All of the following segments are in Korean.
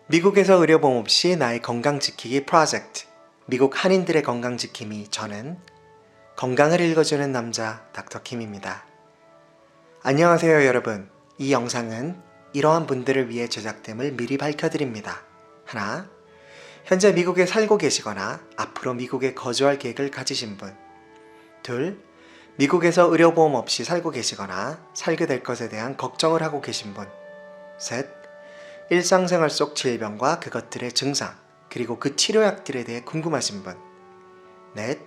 미국에서 의료보험 없이 나의 건강 지키기 프로젝트. 미국 한인들의 건강 지킴이. 저는 건강을 읽어주는 남자 닥터킴입니다. 안녕하세요 여러분. 이 영상은 이러한 분들을 위해 제작됨을 미리 밝혀드립니다. 하나, 현재 미국에 살고 계시거나 앞으로 미국에 거주할 계획을 가지신 분. 둘, 미국에서 의료보험 없이 살고 계시거나 살게 될 것에 대한 걱정을 하고 계신 분. 셋, 일상생활 속 질병과 그것들의 증상, 그리고 그 치료약들에 대해 궁금하신 분. 넷,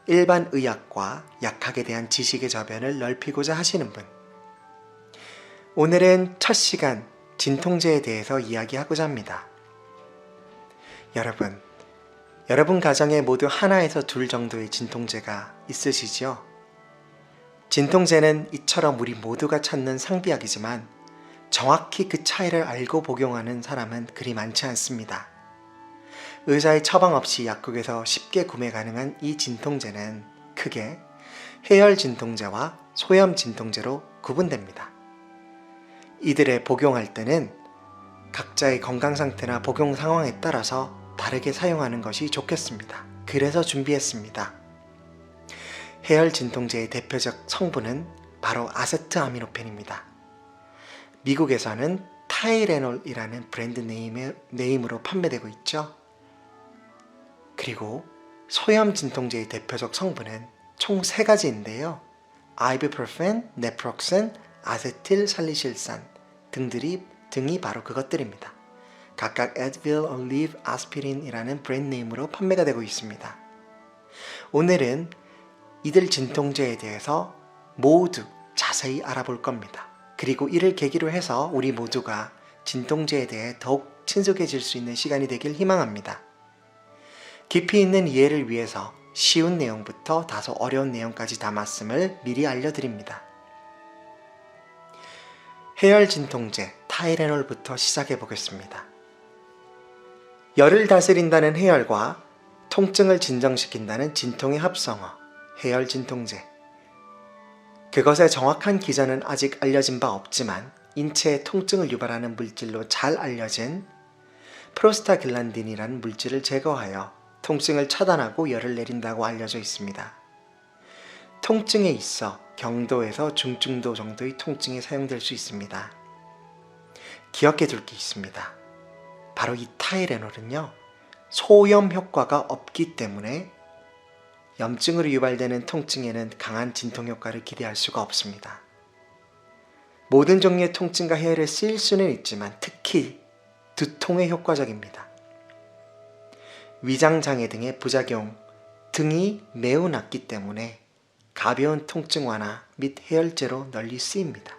일반 의학과 약학에 대한 지식의 저변을 넓히고자 하시는 분. 오늘은 첫 시간 진통제에 대해서 이야기하고자 합니다. 여러분 가정에 모두 하나에서 둘 정도의 진통제가 있으시죠? 진통제는 이처럼 우리 모두가 찾는 상비약이지만 정확히 그 차이를 알고 복용하는 사람은 그리 많지 않습니다. 의사의 처방 없이 약국에서 쉽게 구매 가능한 이 진통제는 크게 해열 진통제와 소염 진통제로 구분됩니다. 이들을 복용할 때는 각자의 건강 상태나 복용 상황에 따라서 다르게 사용하는 것이 좋겠습니다. 그래서 준비했습니다. 해열 진통제의 대표적 성분은 바로 아세트아미노펜입니다. 미국에서는 타이레놀이라는 브랜드 네임으로 판매되고 있죠. 그리고 소염 진통제의 대표적 성분은 총 3가지인데요. 아이부프로펜, 네프록센, 아세틸살리실산 등이 바로 그것들입니다. 각각 애드빌, 올리브, 아스피린이라는 브랜드 네임으로 판매가 되고 있습니다. 오늘은 이들 진통제에 대해서 모두 자세히 알아볼 겁니다. 그리고 이를 계기로 해서 우리 모두가 진통제에 대해 더욱 친숙해질 수 있는 시간이 되길 희망합니다. 깊이 있는 이해를 위해서 쉬운 내용부터 다소 어려운 내용까지 담았음을 미리 알려드립니다. 해열 진통제 타이레놀부터 시작해 보겠습니다. 열을 다스린다는 해열과 통증을 진정시킨다는 진통의 합성어, 해열 진통제. 그것의 정확한 기전은 아직 알려진 바 없지만 인체에 통증을 유발하는 물질로 잘 알려진 프로스타글란딘이라는 물질을 제거하여 통증을 차단하고 열을 내린다고 알려져 있습니다. 통증에 있어 경도에서 중증도 정도의 통증에 사용될 수 있습니다. 기억해 둘 게 있습니다. 바로 이 타이레놀은요, 소염 효과가 없기 때문에 염증으로 유발되는 통증에는 강한 진통 효과를 기대할 수가 없습니다. 모든 종류의 통증과 해열에 쓰일 수는 있지만 특히 두통에 효과적입니다. 위장장애 등의 부작용 등이 매우 낮기 때문에 가벼운 통증 완화 및 해열제로 널리 쓰입니다.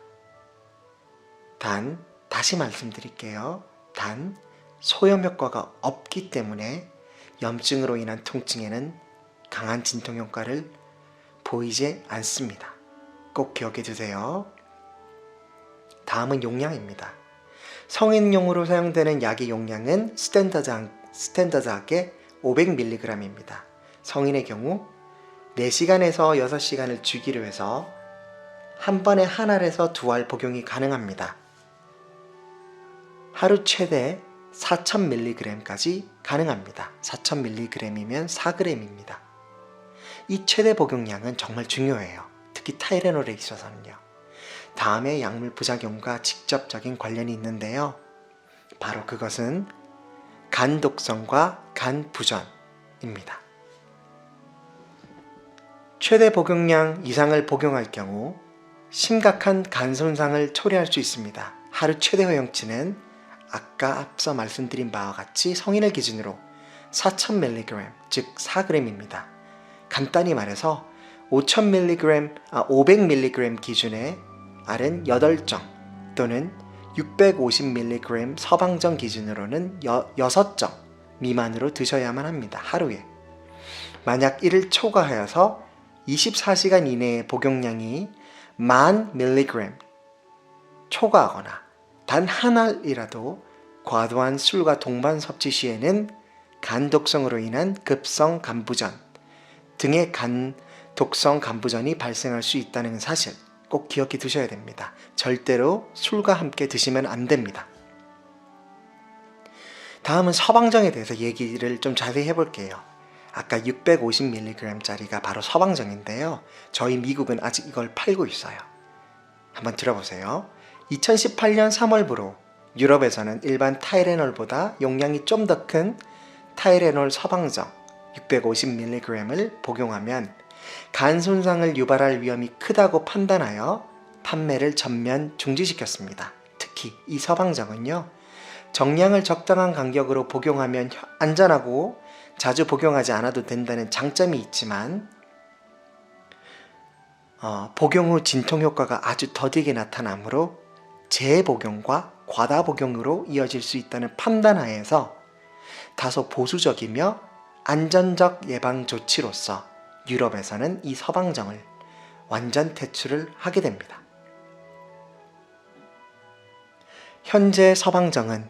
다시 말씀드릴게요. 소염 효과가 없기 때문에 염증으로 인한 통증에는 강한 진통 효과를 보이지 않습니다. 꼭 기억해 두세요. 다음은 용량입니다. 성인용으로 사용되는 약의 용량은 스탠더드하게 500mg입니다. 성인의 경우 4시간에서 6시간을 주기로 해서 한 번에 한 알에서 2알 복용이 가능합니다. 하루 최대 4000mg까지 가능합니다. 4000mg이면 4g입니다. 이 최대 복용량은 정말 중요해요. 특히 타이레놀에 있어서는요. 다음에 약물 부작용과 직접적인 관련이 있는데요. 바로 그것은 간 독성과 간 부전입니다. 최대 복용량 이상을 복용할 경우 심각한 간 손상을 초래할 수 있습니다. 하루 최대 허용치는 아까 앞서 말씀드린 바와 같이 성인을 기준으로 4000mg, 즉 4g입니다. 간단히 말해서 500mg 기준의 알은 8정 또는 650mg 서방정 기준으로는 6정 미만으로 드셔야만 합니다. 하루에. 만약 이를 초과하여서 24시간 이내의 복용량이 10,000mg 초과하거나 단 한 알이라도 과도한 술과 동반 섭취 시에는 간 독성으로 인한 급성 간부전 등의 간 독성 간부전이 발생할 수 있다는 사실 꼭 기억해 두셔야 됩니다. 절대로 술과 함께 드시면 안 됩니다. 다음은 서방정에 대해서 얘기를 좀 자세히 해볼게요. 아까 650mg짜리가 바로 서방정인데요. 저희 미국은 아직 이걸 팔고 있어요. 한번 들어보세요. 2018년 3월부로 유럽에서는 일반 타이레놀보다 용량이 좀 더 큰 타이레놀 서방정 650mg을 복용하면 간 손상을 유발할 위험이 크다고 판단하여 판매를 전면 중지시켰습니다. 특히 이 서방정은요, 정량을 적당한 간격으로 복용하면 안전하고 자주 복용하지 않아도 된다는 장점이 있지만 복용 후 진통 효과가 아주 더디게 나타나므로 재복용과 과다 복용으로 이어질 수 있다는 판단하에서 다소 보수적이며 안전적 예방 조치로서 유럽에서는 이 서방정을 완전 퇴출을 하게 됩니다. 현재 서방정은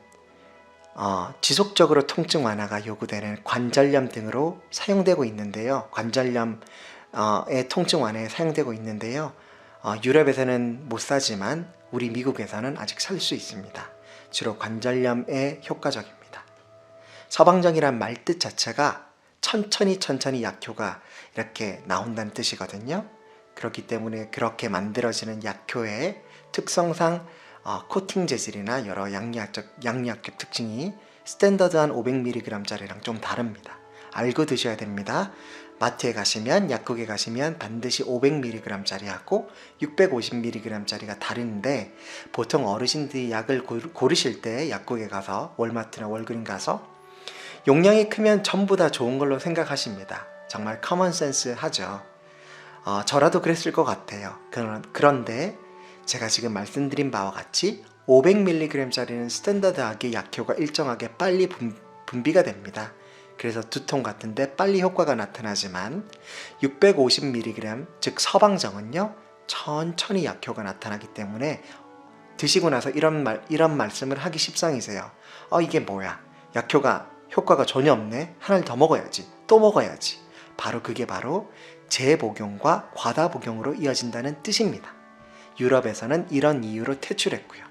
지속적으로 통증 완화가 요구되는 관절염 등으로 사용되고 있는데요. 관절염의 통증 완화에 사용되고 있는데요. 유럽에서는 못 사지만 우리 미국에서는 아직 살 수 있습니다. 주로 관절염에 효과적입니다. 서방정이란 말뜻 자체가 천천히 약효가 이렇게 나온다는 뜻이거든요. 그렇기 때문에 그렇게 만들어지는 약효의 특성상 코팅 재질이나 여러 양리학적 특징이 스탠더드한 500mg짜리랑 좀 다릅니다. 알고 드셔야 됩니다. 마트에 가시면, 약국에 가시면 반드시 500mg짜리하고 650mg짜리가 다른데, 보통 어르신들이 약을 고르실 때 약국에 가서, 월마트나 월그린 가서 용량이 크면 전부 다 좋은 걸로 생각하십니다. 정말 커먼센스 하죠. 저라도 그랬을 것 같아요. 그런데 제가 지금 말씀드린 바와 같이 500mg짜리는 스탠더드하게 약효가 일정하게 빨리 분비가 됩니다. 그래서 두통 같은데 빨리 효과가 나타나지만 650mg, 즉 서방정은요, 천천히 약효가 나타나기 때문에 드시고 나서 이런 말씀을 하기 십상이세요. 이게 뭐야? 효과가 전혀 없네? 하나를 더 먹어야지. 또 먹어야지. 그게 바로 재복용과 과다 복용으로 이어진다는 뜻입니다. 유럽에서는 이런 이유로 퇴출했고요.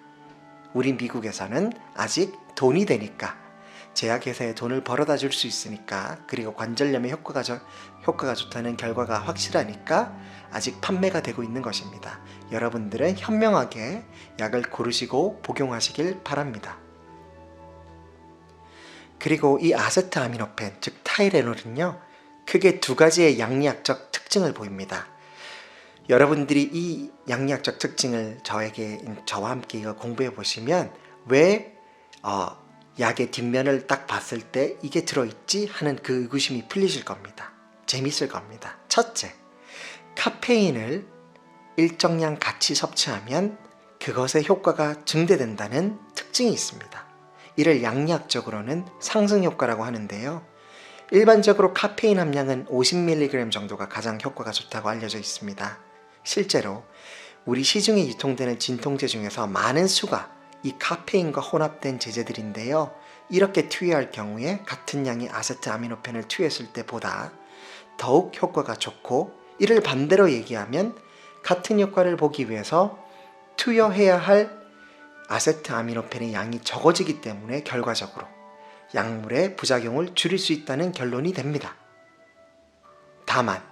우리 미국에서는 아직 돈이 되니까, 제약회사에 돈을 벌어다 줄 수 있으니까, 그리고 관절염에 효과가 좋다는 결과가 확실하니까 아직 판매가 되고 있는 것입니다. 여러분들은 현명하게 약을 고르시고 복용하시길 바랍니다. 그리고 이 아세트아미노펜, 즉 타이레놀은요, 크게 두 가지의 양리학적 특징을 보입니다. 여러분들이 이 양리학적 특징을 저와 함께 이거 공부해 보시면 왜 약의 뒷면을 딱 봤을 때 이게 들어있지 하는 그 의구심이 풀리실 겁니다. 재밌을 겁니다. 첫째, 카페인을 일정량 같이 섭취하면 그것의 효과가 증대된다는 특징이 있습니다. 이를 양리학적으로는 상승효과라고 하는데요. 일반적으로 카페인 함량은 50mg 정도가 가장 효과가 좋다고 알려져 있습니다. 실제로 우리 시중에 유통되는 진통제 중에서 많은 수가 이 카페인과 혼합된 제제들인데요. 이렇게 투여할 경우에 같은 양의 아세트아미노펜을 투여했을 때보다 더욱 효과가 좋고, 이를 반대로 얘기하면 같은 효과를 보기 위해서 투여해야 할 아세트아미노펜의 양이 적어지기 때문에 결과적으로 약물의 부작용을 줄일 수 있다는 결론이 됩니다. 다만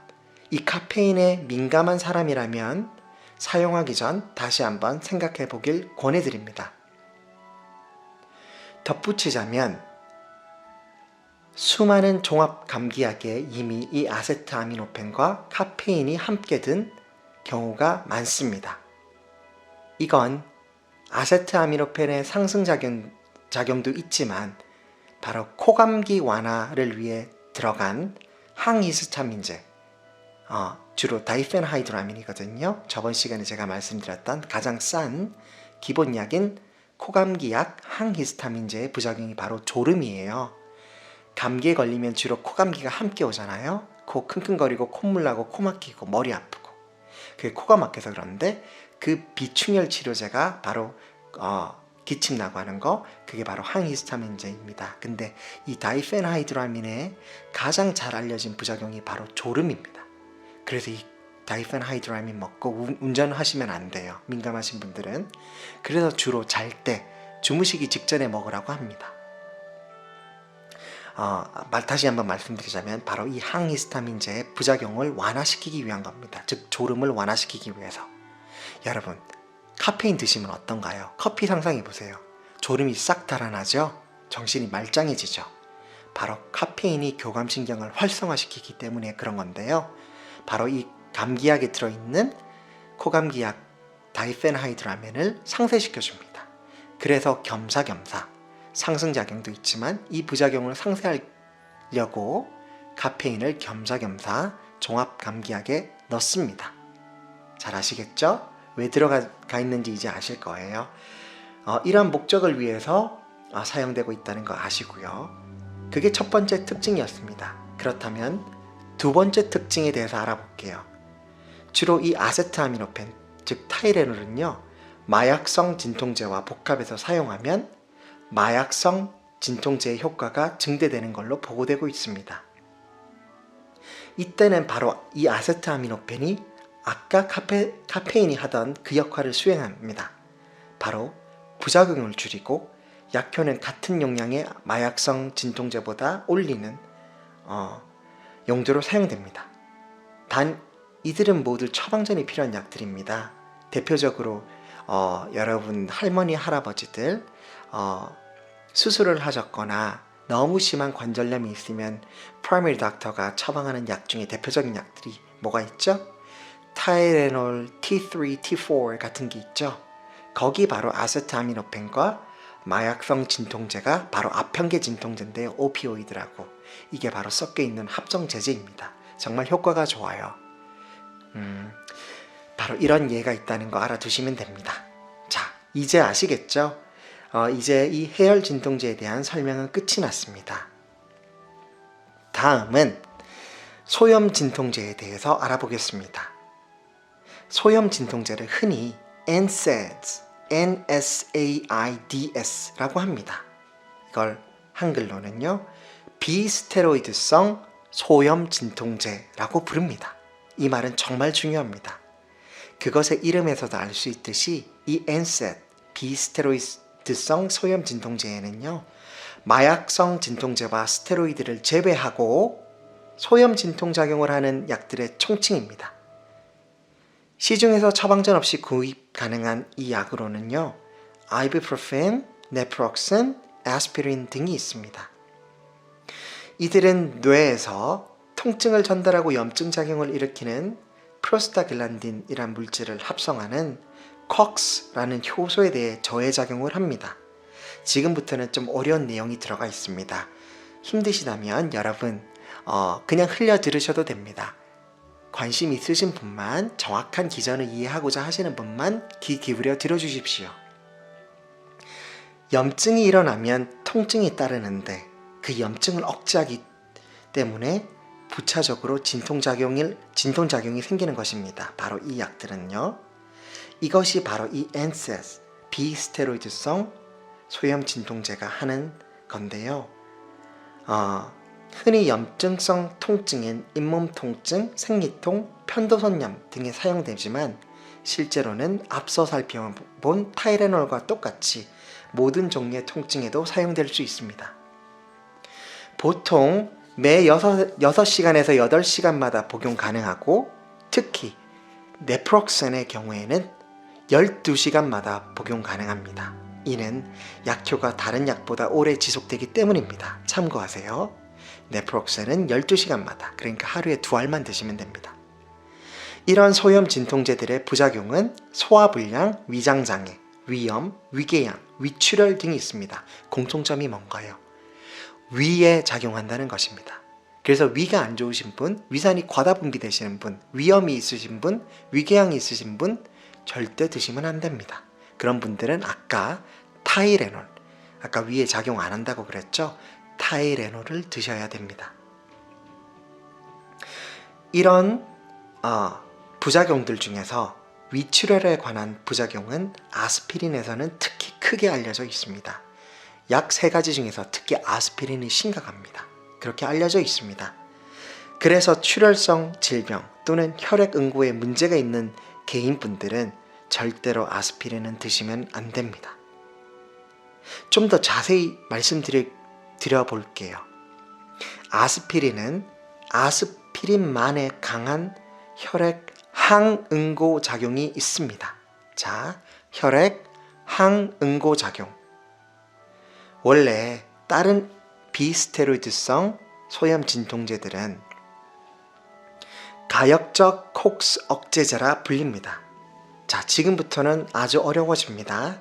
이 카페인에 민감한 사람이라면 사용하기 전 다시 한번 생각해 보길 권해드립니다. 덧붙이자면 수많은 종합 감기약에 이미 이 아세트아미노펜과 카페인이 함께 든 경우가 많습니다. 이건 아세트아미노펜의 상승작용도 있지만 바로 코감기 완화를 위해 들어간 항히스타민제, 주로 다이펜하이드라민이거든요. 저번 시간에 제가 말씀드렸던 가장 싼 기본약인 코감기약 항히스타민제의 부작용이 바로 졸음이에요. 감기에 걸리면 주로 코감기가 함께 오잖아요. 코 킁킁거리고 콧물 나고 코 막히고 머리 아프고, 그게 코가 막혀서 그러는데 그 비충혈 치료제가 바로 기침 나고 하는 거, 그게 바로 항히스타민제입니다. 근데 이 다이펜하이드라민의 가장 잘 알려진 부작용이 바로 졸음입니다. 그래서 이 다이펜하이드라민 먹고 운전하시면 안 돼요. 민감하신 분들은. 그래서 주로 잘 때, 주무시기 직전에 먹으라고 합니다. 다시 한번 말씀드리자면 바로 이 항히스타민제의 부작용을 완화시키기 위한 겁니다. 즉 졸음을 완화시키기 위해서. 여러분, 카페인 드시면 어떤가요? 커피 상상해 보세요. 졸음이 싹 달아나죠? 정신이 말짱해지죠? 바로 카페인이 교감신경을 활성화시키기 때문에 그런 건데요. 바로 이 감기약에 들어있는 코감기약 다이페노하이드라멘을 상쇄시켜줍니다. 그래서 겸사겸사 상승작용도 있지만 이 부작용을 상쇄하려고 카페인을 겸사겸사 종합감기약에 넣습니다. 잘 아시겠죠? 왜 들어가 있는지 이제 아실 거예요. 이러한 목적을 위해서 사용되고 있다는 거 아시고요. 그게 첫 번째 특징이었습니다. 그렇다면 두 번째 특징에 대해서 알아볼게요. 주로 이 아세트아미노펜, 즉 타이레놀은요, 마약성 진통제와 복합해서 사용하면 마약성 진통제의 효과가 증대되는 걸로 보고되고 있습니다. 이때는 바로 이 아세트아미노펜이 아까 카페인이 하던 그 역할을 수행합니다. 바로 부작용을 줄이고 약효는 같은 용량의 마약성 진통제보다 올리는 용도로 사용됩니다. 단 이들은 모두 처방전이 필요한 약들입니다. 대표적으로 여러분 할머니 할아버지들 수술을 하셨거나 너무 심한 관절염이 있으면 프라이머리 닥터가 처방하는 약 중에 대표적인 약들이 뭐가 있죠? 타이레놀, T3, T4 같은 게 있죠. 거기 바로 아세트아미노펜과 마약성 진통제가 바로 아편계 진통제인데요. 오피오이드라고. 이게 바로 섞여 있는 합성 제제입니다. 정말 효과가 좋아요. 바로 이런 예가 있다는 거 알아두시면 됩니다. 자, 이제 아시겠죠? 이제 이 해열 진통제에 대한 설명은 끝이 났습니다. 다음은 소염 진통제에 대해서 알아보겠습니다. 소염 진통제를 흔히 NSAIDs, NSAIDS라고 합니다. 이걸 한글로는요, 비스테로이드성 소염 진통제라고 부릅니다. 이 말은 정말 중요합니다. 그것의 이름에서도 알 수 있듯이 이 NSAID, 비스테로이드성 소염 진통제에는요, 마약성 진통제와 스테로이드를 제외하고 소염 진통작용을 하는 약들의 총칭입니다. 시중에서 처방전 없이 구입 가능한 이 약으로는요, 아이부프로펜, 네프록슨, 아스피린 등이 있습니다. 이들은 뇌에서 통증을 전달하고 염증 작용을 일으키는 프로스타글란딘이란 물질을 합성하는 COX라는 효소에 대해 저해작용을 합니다. 지금부터는 좀 어려운 내용이 들어가 있습니다. 힘드시다면 여러분 그냥 흘려 들으셔도 됩니다. 관심 있으신 분만, 정확한 기전을 이해하고자 하시는 분만 귀 기울여 들어주십시오. 염증이 일어나면 통증이 따르는데 그 염증을 억제하기 때문에 부차적으로 진통작용이 생기는 것입니다. 바로 이 약들은요. 이것이 바로 이 NSAIDs, 비스테로이드성 소염 진통제가 하는 건데요. 흔히 염증성 통증인 잇몸 통증, 생리통, 편도선염 등에 사용되지만 실제로는 앞서 살펴본 타이레놀과 똑같이 모든 종류의 통증에도 사용될 수 있습니다. 보통 매 6시간에서 8시간마다 복용 가능하고 특히 네프록센의 경우에는 12시간마다 복용 가능합니다. 이는 약효가 다른 약보다 오래 지속되기 때문입니다. 참고하세요. 네프록센은 12시간마다, 그러니까 하루에 2알만 드시면 됩니다. 이런 소염 진통제들의 부작용은 소화불량, 위장장애, 위염, 위궤양, 위출혈 등이 있습니다. 공통점이 뭔가요? 위에 작용한다는 것입니다. 그래서 위가 안 좋으신 분, 위산이 과다 분비되시는 분, 위염이 있으신 분, 위궤양이 있으신 분 절대 드시면 안 됩니다. 그런 분들은 아까 타이레놀, 아까 위에 작용 안 한다고 그랬죠? 타이레놀을 드셔야 됩니다. 이런 부작용들 중에서 위출혈에 관한 부작용은 아스피린에서는 특히 크게 알려져 있습니다. 약 3가지 중에서 특히 아스피린이 심각합니다. 그렇게 알려져 있습니다. 그래서 출혈성 질병 또는 혈액 응고에 문제가 있는 개인분들은 절대로 아스피린은 드시면 안 됩니다. 좀 더 자세히 말씀드려 볼게요. 아스피린은 아스피린만의 강한 혈액 항응고 작용이 있습니다. 자, 혈액 항응고 작용. 원래 다른 비스테로이드성 소염 진통제들은 가역적 콕스 억제제라 불립니다. 자, 지금부터는 아주 어려워집니다.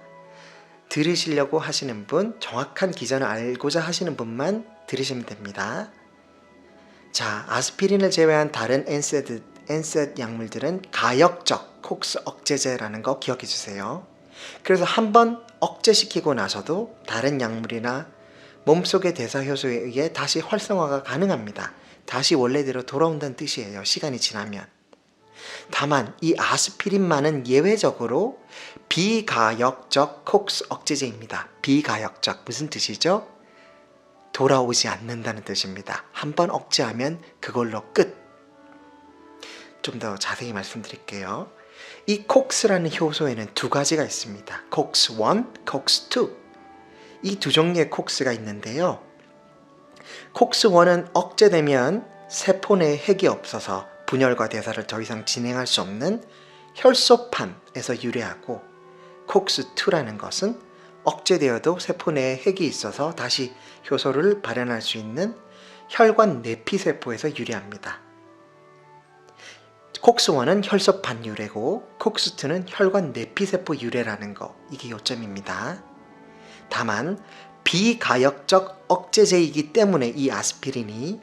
들으시려고 하시는 분, 정확한 기전을 알고자 하시는 분만 들으시면 됩니다. 자, 아스피린을 제외한 다른 NSAID 약물들은 가역적 콕스 억제제라는 거 기억해 주세요. 그래서 한번 억제시키고 나서도 다른 약물이나 몸속의 대사효소에 의해 다시 활성화가 가능합니다. 다시 원래대로 돌아온다는 뜻이에요. 시간이 지나면. 다만 이 아스피린만은 예외적으로 비가역적 콕스 억제제입니다. 비가역적 무슨 뜻이죠? 돌아오지 않는다는 뜻입니다. 한번 억제하면 그걸로 끝. 좀 더 자세히 말씀드릴게요. 이 콕스라는 효소에는 두 가지가 있습니다. 콕스1, 콕스2. 이 두 종류의 콕스가 있는데요. 콕스1은 억제되면 세포 내에 핵이 없어서 분열과 대사를 더 이상 진행할 수 없는 혈소판에서 유래하고, 콕스2라는 것은 억제되어도 세포 내에 핵이 있어서 다시 효소를 발현할 수 있는 혈관 내피세포에서 유래합니다. 콕스1은 혈소판 유래고 콕스2는 혈관 내피세포 유래라는 거, 이게 요점입니다. 다만 비가역적 억제제이기 때문에 이 아스피린이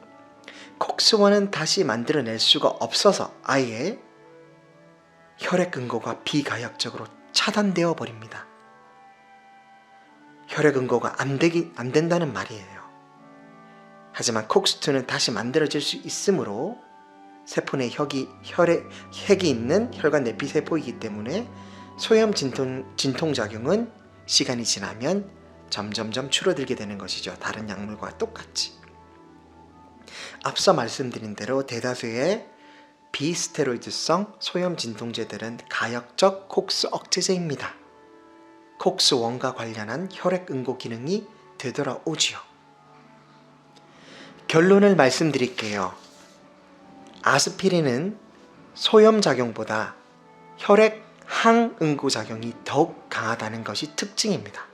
콕스1은 다시 만들어낼 수가 없어서 아예 혈액 응고가 비가역적으로 차단되어 버립니다. 혈액 응고가 안 된다는 말이에요. 하지만 콕스2는 다시 만들어질 수 있으므로 세포 내 핵이 있는 혈관 내피세포이기 때문에 소염 진통작용은 시간이 지나면 점점점 줄어들게 되는 것이죠. 다른 약물과 똑같이. 앞서 말씀드린 대로 대다수의 비스테로이드성 소염 진통제들은 가역적 콕스 억제제입니다. 콕스1과 관련한 혈액 응고 기능이 되돌아오지요. 결론을 말씀드릴게요. 아스피린은 소염작용보다 혈액 항응고작용이 더욱 강하다는 것이 특징입니다.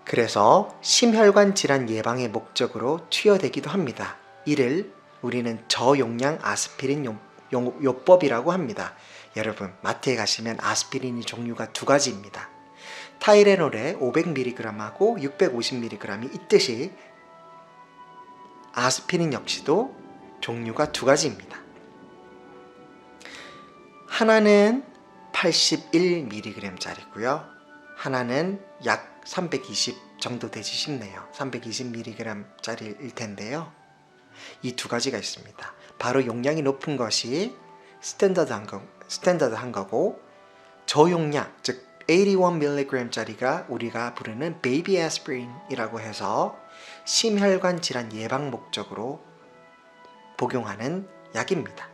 그래서 심혈관 질환 예방의 목적으로 투여되기도 합니다. 이를 우리는 저용량 아스피린 요법이라고 합니다. 여러분, 마트에 가시면 아스피린이 종류가 두 가지입니다. 타이레놀에 500mg하고 650mg이 있듯이 아스피린 역시도 종류가 두 가지입니다. 하나는 81mg짜리고요. 하나는 약 320 정도 되지 싶네요. 320mg짜리일 텐데요. 이 두 가지가 있습니다. 바로 용량이 높은 것이 스탠더드한 거고, 저용량, 즉 81mg짜리가 우리가 부르는 베이비 아스피린이라고 해서 심혈관 질환 예방 목적으로 복용하는 약입니다.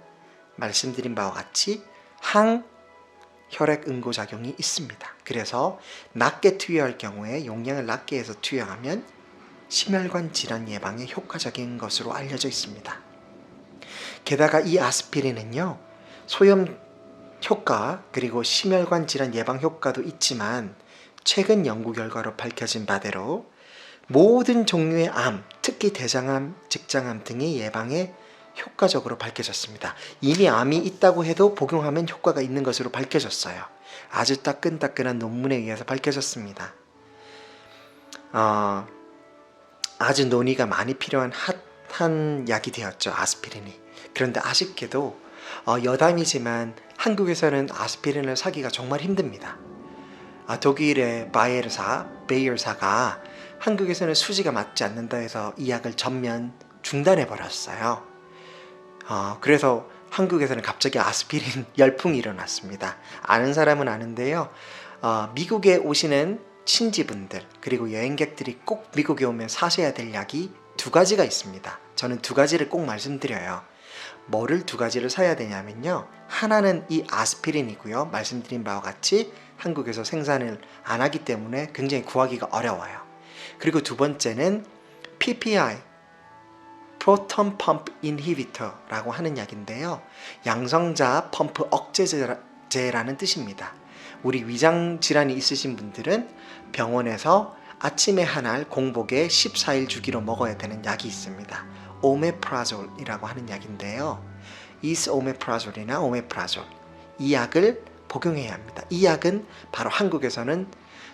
말씀드린 바와 같이 항혈액 응고작용이 있습니다. 그래서 낮게 투여할 경우에 용량을 낮게 해서 투여하면 심혈관 질환 예방에 효과적인 것으로 알려져 있습니다. 게다가 이 아스피린은요, 소염 효과 그리고 심혈관 질환 예방 효과도 있지만 최근 연구 결과로 밝혀진 바대로 모든 종류의 암, 특히 대장암, 직장암 등의 예방에 효과적으로 밝혀졌습니다. 이미 암이 있다고 해도 복용하면 효과가 있는 것으로 밝혀졌어요. 아주 따끈따끈한 논문에 의해서 밝혀졌습니다. 아주 논의가 많이 필요한 핫한 약이 되었죠, 아스피린이. 그런데 아쉽게도 여담이지만 한국에서는 아스피린을 사기가 정말 힘듭니다. 독일의 베이어사가 한국에서는 수지가 맞지 않는다 해서 이 약을 전면 중단해 버렸어요. 그래서 한국에서는 갑자기 아스피린 열풍이 일어났습니다. 아는 사람은 아는데요. 미국에 오시는 친지분들 그리고 여행객들이 꼭 미국에 오면 사셔야 될 약이 두 가지가 있습니다. 저는 두 가지를 꼭 말씀드려요. 뭐를 두 가지를 사야 되냐면요. 하나는 이 아스피린이고요. 말씀드린 바와 같이 한국에서 생산을 안 하기 때문에 굉장히 구하기가 어려워요. 그리고 두 번째는 PPI, Proton Pump Inhibitor라고 하는 약인데요. 양성자 펌프 억제제라는 뜻입니다. 우리 위장 질환이 있으신 분들은 병원에서 아침에 한 알, 공복에 14일 주기로 먹어야 되는 약이 있습니다. 오메프라졸이라고 하는 약인데요. 이스오메프라졸이나 오메프라졸, 이 약을 복용해야 합니다. 이 약은 바로 한국에서는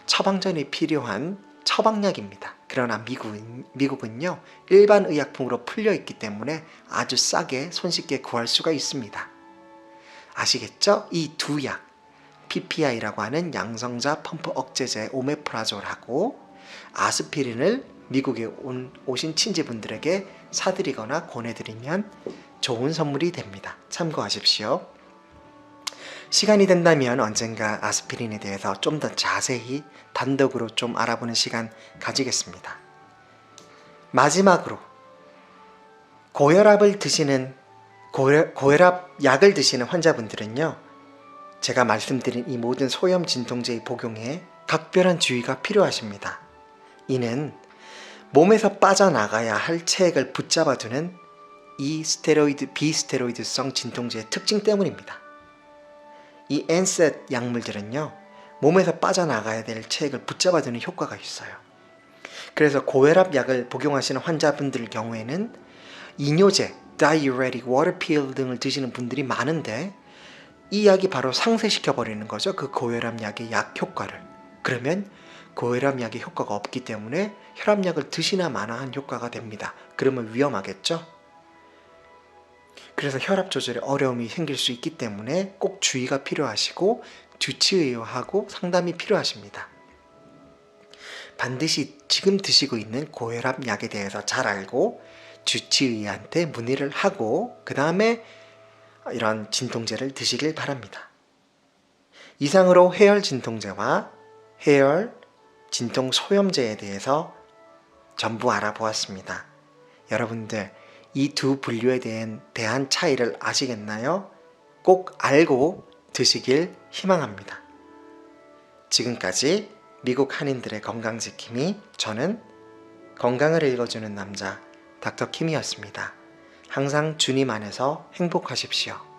처방전이 필요한 처방약입니다. 그러나 미국은요, 일반 의약품으로 풀려 있기 때문에 아주 싸게 손쉽게 구할 수가 있습니다. 아시겠죠? 이 두 약, PPI라고 하는 양성자 펌프 억제제 오메프라졸하고 아스피린을 미국에 오신 친지분들에게 사드리거나 권해드리면 좋은 선물이 됩니다. 참고하십시오. 시간이 된다면 언젠가 아스피린에 대해서 좀 더 자세히 단독으로 좀 알아보는 시간 가지겠습니다. 마지막으로 고혈압 약을 드시는 환자분들은요, 제가 말씀드린 이 모든 소염 진통제의 복용에 각별한 주의가 필요하십니다. 이는 몸에서 빠져나가야 할 체액을 붙잡아두는 이 비스테로이드성 진통제의 특징 때문입니다. 이 NSAID 약물들은요, 몸에서 빠져나가야 될 체액을 붙잡아두는 효과가 있어요. 그래서 고혈압 약을 복용하시는 환자분들 경우에는 이뇨제, diuretic, water pill 등을 드시는 분들이 많은데, 이 약이 바로 상쇄시켜버리는 거죠. 그 고혈압 약의 약 효과를. 그러면 고혈압 약의 효과가 없기 때문에 혈압약을 드시나 마나 한 효과가 됩니다. 그러면 위험하겠죠? 그래서 혈압 조절에 어려움이 생길 수 있기 때문에 꼭 주의가 필요하시고 주치의하고 상담이 필요하십니다. 반드시 지금 드시고 있는 고혈압 약에 대해서 잘 알고 주치의한테 문의를 하고 그 다음에 이런 진통제를 드시길 바랍니다. 이상으로 해열 진통제와 해열 진통 소염제에 대해서 전부 알아보았습니다. 여러분들 이 두 분류에 대한 차이를 아시겠나요? 꼭 알고 드시길 희망합니다. 지금까지 미국 한인들의 건강지킴이, 저는 건강을 읽어주는 남자 닥터 킴이었습니다. 항상 주님 안에서 행복하십시오.